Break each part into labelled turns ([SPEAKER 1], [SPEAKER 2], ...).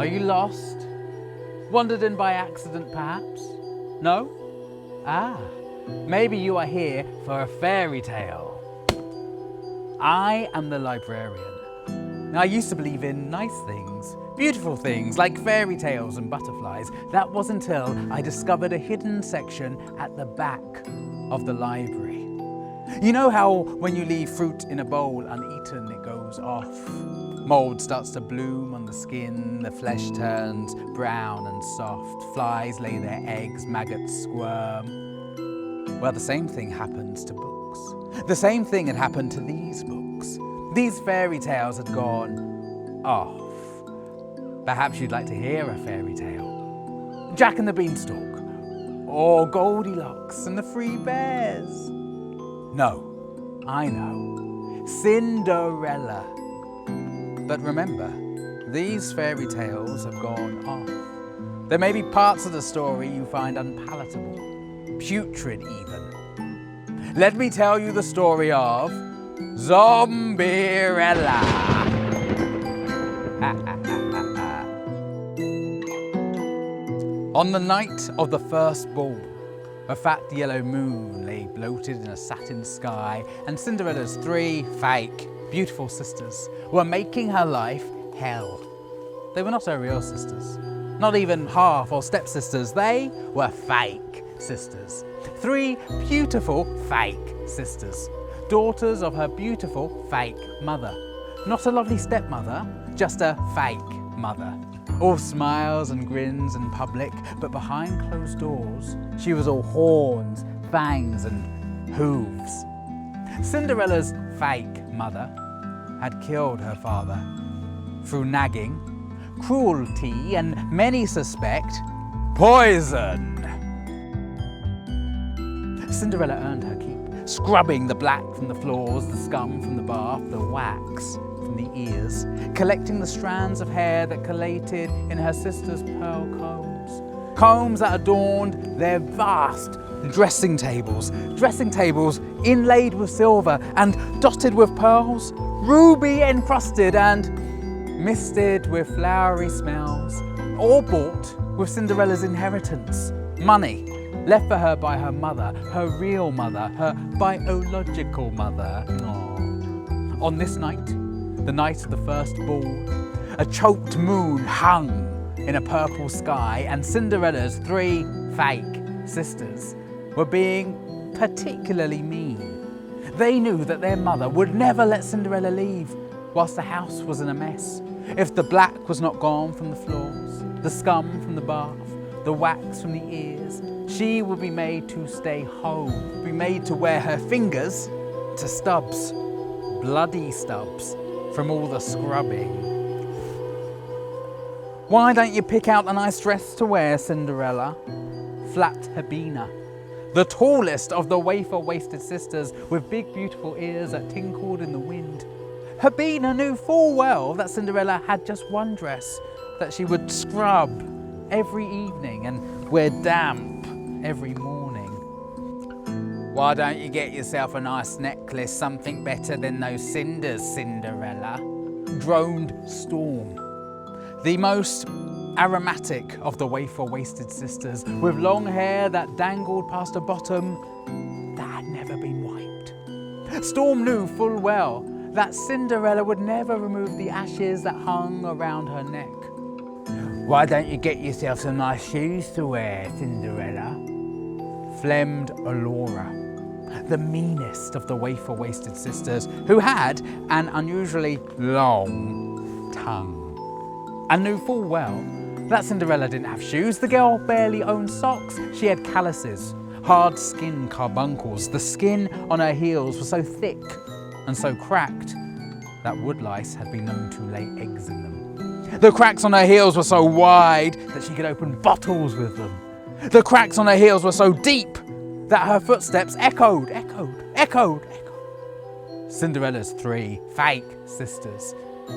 [SPEAKER 1] Are you lost? Wandered in by accident, perhaps? No? Ah, maybe you are here for a fairy tale. I am the librarian. I used to believe in nice things, beautiful things like fairy tales and butterflies. That was until I discovered a hidden section at the back of the library. You know how when you leave fruit in a bowl uneaten, it goes off? Mold starts to bloom on the skin, the flesh turns brown and soft, flies lay their eggs, maggots squirm. Well, the same thing happens to books. The same thing had happened to these books. These fairy tales had gone off. Perhaps you'd like to hear a fairy tale. Jack and the Beanstalk, or Goldilocks and the Three Bears. No, I know, Cinderella. But remember, these fairy tales have gone off. There may be parts of the story you find unpalatable, putrid even. Let me tell you the story of Zombierella. On the night of the first ball, a fat yellow moon lay bloated in a satin sky, and Cinderella's three fake, beautiful sisters were making her life hell. They were not her real sisters, not even half or stepsisters. They were fake sisters. Three beautiful fake sisters, daughters of her beautiful fake mother. Not a lovely stepmother, just a fake mother. All smiles and grins in public, but behind closed doors, she was all horns, fangs and hooves. Cinderella's fake mother had killed her father through nagging, cruelty, and many suspect poison. Cinderella earned her keep, scrubbing the black from the floors, the scum from the bath, the wax from the ears, collecting the strands of hair that collated in her sister's pearl combs that adorned their vast dressing tables inlaid with silver and dotted with pearls, ruby encrusted and misted with flowery smells, all bought with Cinderella's inheritance, money left for her by her mother, her real mother, her biological mother. Aww. On this night, the night of the first ball, a choked moon hung in a purple sky, and Cinderella's three fake sisters were being particularly mean. They knew that their mother would never let Cinderella leave whilst the house was in a mess. If the black was not gone from the floors, the scum from the bath, the wax from the ears, she would be made to stay home, be made to wear her fingers to stubs, bloody stubs from all the scrubbing. Why don't you pick out a nice dress to wear, Cinderella? Flapped Habina, the tallest of the wafer-waisted sisters with big beautiful ears that tinkled in the wind. Habina knew full well that Cinderella had just one dress that she would scrub every evening and wear damp every morning. Why don't you get yourself a nice necklace, something better than those cinders, Cinderella? Droned Storm, the most aromatic of the wafer-waisted sisters, with long hair that dangled past her bottom that had never been wiped. Storm knew full well that Cinderella would never remove the ashes that hung around her neck. Why don't you get yourself some nice shoes to wear, Cinderella? Phlegmed Allura, the meanest of the wafer-waisted sisters, who had an unusually long tongue, and knew full well that Cinderella didn't have shoes. The girl barely owned socks. She had calluses, hard skin carbuncles. The skin on her heels was so thick and so cracked that woodlice had been known to lay eggs in them. The cracks on her heels were so wide that she could open bottles with them. The cracks on her heels were so deep that her footsteps echoed. Cinderella's three fake sisters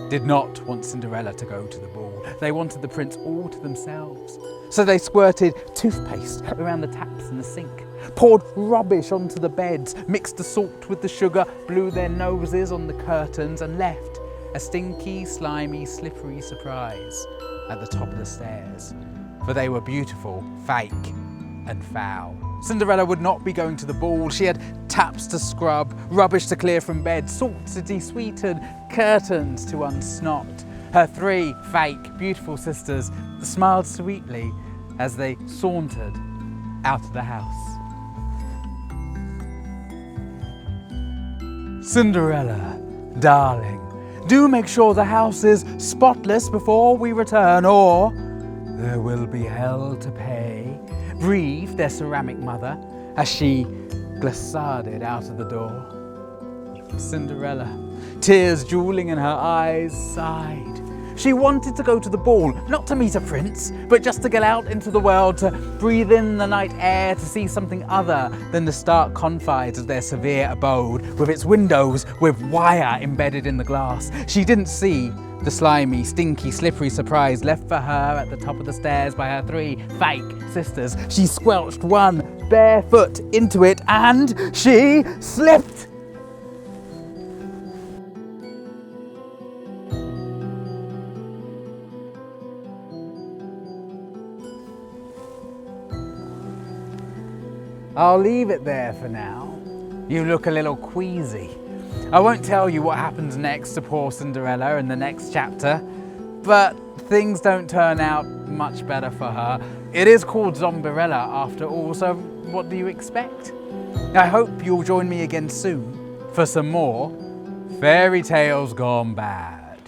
[SPEAKER 1] did not want Cinderella to go to the ball. They wanted the prince all to themselves. So they squirted toothpaste around the taps in the sink, poured rubbish onto the beds, mixed the salt with the sugar, blew their noses on the curtains, and left a stinky, slimy, slippery surprise at the top of the stairs, for they were beautiful, fake and foul. Cinderella would not be going to the ball. She had taps to scrub, rubbish to clear from bed, salt to de-sweeten, curtains to unsnot. Her 3 fake, beautiful sisters smiled sweetly as they sauntered out of the house. Cinderella, darling, do make sure the house is spotless before we return, or there will be hell to pay, breathed their ceramic mother as she glissaded out of the door. Cinderella, tears jewelling in her eyes, sighed. She wanted to go to the ball, not to meet a prince, but just to get out into the world, to breathe in the night air, to see something other than the stark confines of their severe abode, with its windows with wire embedded in the glass. She didn't see the slimy, stinky, slippery surprise left for her at the top of the stairs by her 3 fake sisters. She squelched one barefoot into it and she slipped. I'll leave it there for now. You look a little queasy. I won't tell you what happens next to poor Cinderella in the next chapter, but things don't turn out much better for her. It is called Zombierella after all, so what do you expect? I hope you'll join me again soon for some more Fairy Tales Gone Bad.